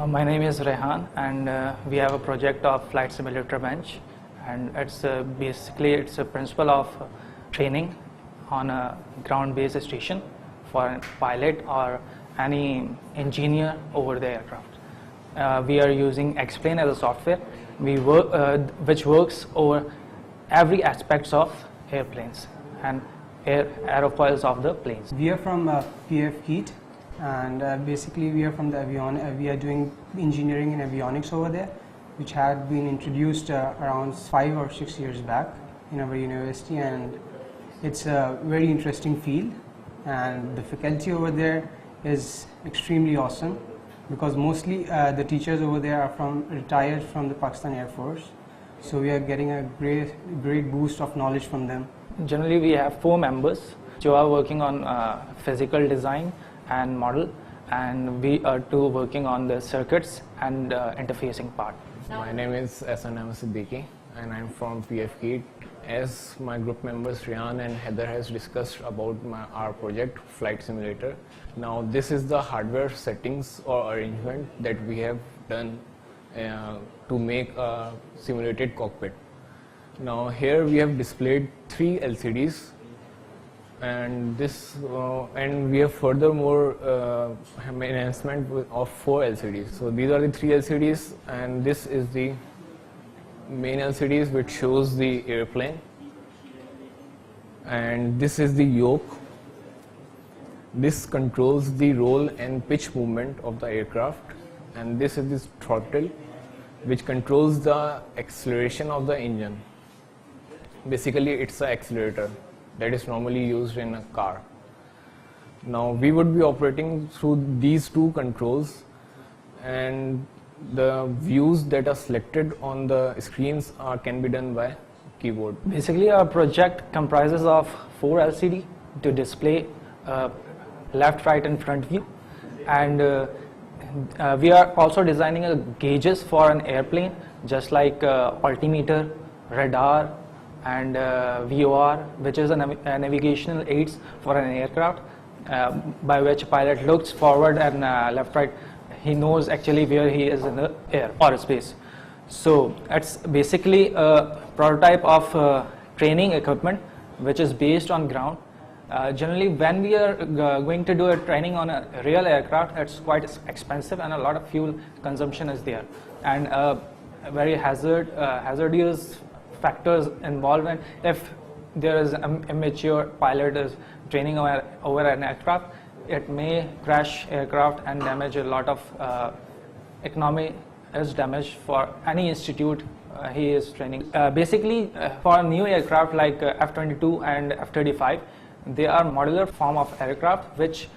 My name is Rehan, and we have a project of flight simulator bench, and it's basically it's a principle of training on a ground-based station for a pilot or any engineer over the aircraft. We are using X-Plane as a software which works over every aspects of airplanes and aerofoils of the planes. We are from PF KEET, and basically we are from the we are doing engineering and avionics over there, which had been introduced around 5 or 6 years back in our university, and it's a very interesting field, and the faculty over there is extremely awesome because mostly the teachers over there are retired from the Pakistan Air Force, so we are getting a great boost of knowledge from them. Generally we have 4 members who are working on physical design and model, and we are 2 working on the circuits and interfacing part. My name is SNM Siddiqui and I'm from PF KEET. As my group members Rian and Heather has discussed about our project Flight Simulator. Now this is the hardware settings or arrangement that we have done to make a simulated cockpit. Now here we have displayed 3 LCDs, and we have furthermore enhancement of 4 LCDs. So these are the 3 LCDs, and this is the main LCDs which shows the airplane, and this is the yoke. This controls the roll and pitch movement of the aircraft, and this is the throttle which controls the acceleration of the engine. Basically it's an accelerator that is normally used in a car. Now we would be operating through these 2 controls, and the views that are selected on the screens can be done by keyboard. Basically our project comprises of 4 LCD to display left, right and front view, and we are also designing gauges for an airplane, just like altimeter, radar and VOR, which is a navigational aids for an aircraft, by which pilot looks forward and left, right. He knows actually where he is in the air or space. So it's basically a prototype of training equipment which is based on ground. Generally when we are going to do a training on a real aircraft, it's quite expensive and a lot of fuel consumption is there, and very hazardous factors involved, and if there is an immature pilot is training over an aircraft, it may crash aircraft and damage a lot of economy is damaged for any institute he is training. Basically for new aircraft like F-22 and F-35, they are modular form of aircraft which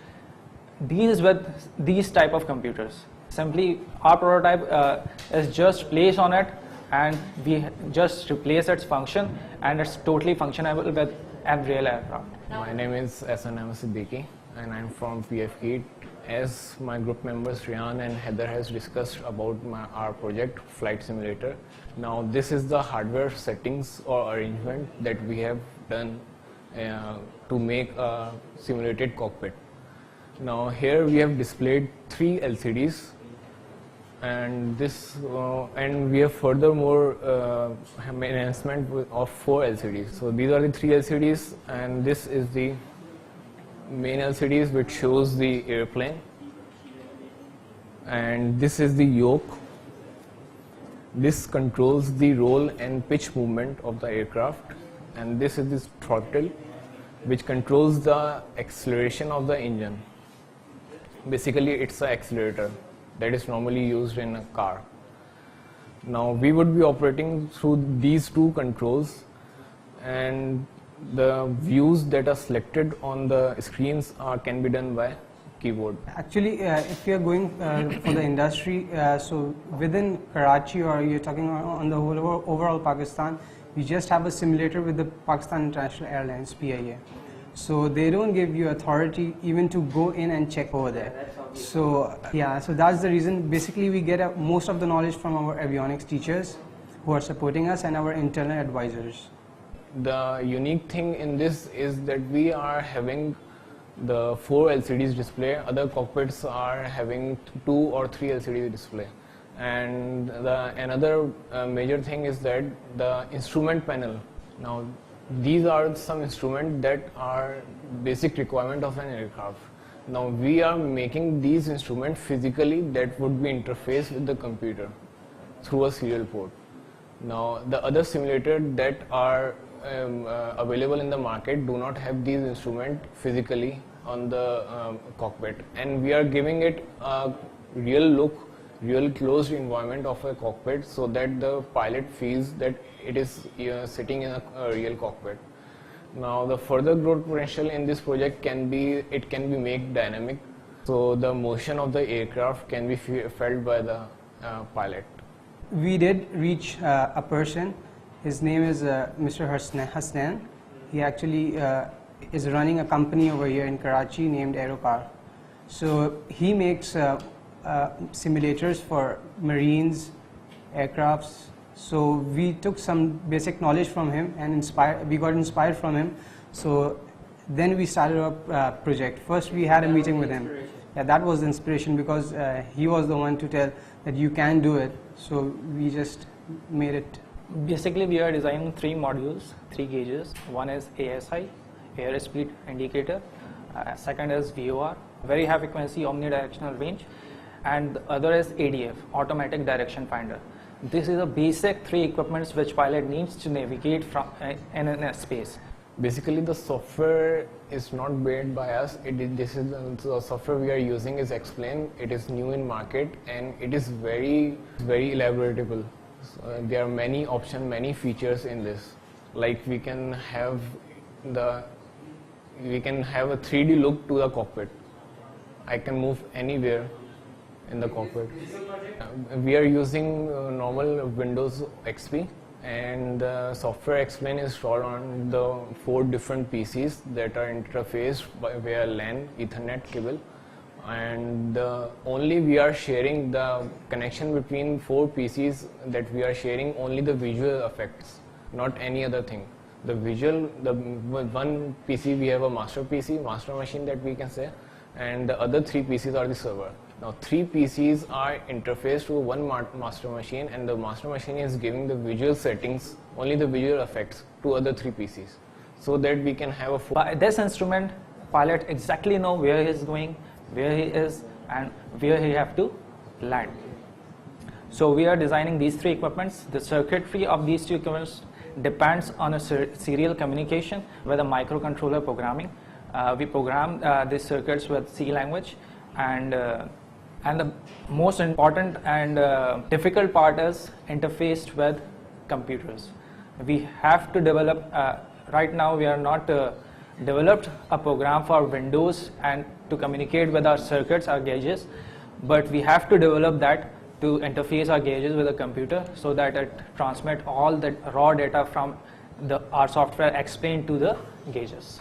deals with these type of computers. Simply our prototype is just placed on it, and we just replace its function, and it's totally functionable with a real aircraft. My name is SNM Siddiqui and I'm from PF KEET. As my group members Rian and Heather has discussed about our project Flight Simulator. Now this is the hardware settings or arrangement that we have done to make a simulated cockpit. Now here we have displayed 3 LCDs, and we have furthermore enhancement of 4 LCDs. So these are the 3 LCDs, and this is the main LCDs which shows the airplane, and this is the yoke. This controls the roll and pitch movement of the aircraft, and this is the throttle which controls the acceleration of the engine. Basically it's an accelerator that is normally used in a car. Now we would be operating through these 2 controls, and the views that are selected on the screens can be done by keyboard. Actually if you are going for the industry, so within Karachi, or you're talking on the whole overall Pakistan, we just have a simulator with the Pakistan International Airlines, PIA. So they don't give you authority even to go in and check over there. So yeah, so that's the reason. Basically we get most of the knowledge from our avionics teachers who are supporting us and our internal advisors. The unique thing in this is that we are having the 4 LCDs display. Other cockpits are having 2 or 3 LCD display. And another major thing is that the instrument panel. Now, these are some instruments that are basic requirement of an aircraft. Now, we are making these instruments physically that would be interfaced with the computer through a serial port. Now, the other simulators that are available in the market do not have these instruments physically on the cockpit, and we are giving it a real look, real closed environment of a cockpit, so that the pilot feels that it is sitting in a real cockpit. Now, the further growth potential in this project can be made dynamic, so the motion of the aircraft can be felt by the pilot. We did reach a person. His name is Mr. Hasnan. He actually is running a company over here in Karachi named Aerocar. So he makes simulators for marines, aircrafts. So we took some basic knowledge from him and we got inspired from him. So then we started a project. First we had a meeting with him. Yeah, that was the inspiration, because he was the one to tell that you can do it. So we just made it. Basically, we are designing 3 modules, 3 gauges. One is ASI, airspeed indicator. Second is VOR, very high frequency omnidirectional range. And the other is ADF, automatic direction finder. This is a basic 3 equipments which pilot needs to navigate from in a space. Basically, the software is not made by us. This is the software we are using is Explain. It is new in market and it is very elaboratable. So, there are many options, many features in this. Like we can have a 3D look to the cockpit. I can move anywhere in the cockpit. We are using normal Windows XP, and the software Explain is stored on the 4 different PCs that are interfaced via LAN Ethernet cable, and only we are sharing the connection between 4 PCs, that we are sharing only the visual effects, not any other thing. The one PC we have a master machine that we can say, and the other 3 PCs are the server. Now 3 PCs are interfaced to one master machine, and the master machine is giving the visual settings, only the visual effects, to other 3 PCs, so that we can have a... By this instrument, pilot exactly know where he is going, where he is, and where he have to land. So we are designing these 3 equipments. The circuitry of these 2 equipments depends on a serial communication with a microcontroller programming. We program these circuits with C language, and the most important and difficult part is interfaced with computers. We have to develop, right now we are not developed a program for Windows and to communicate with our circuits, our gauges, but we have to develop that to interface our gauges with a computer, so that it transmit all the raw data from our software Explain to the gauges.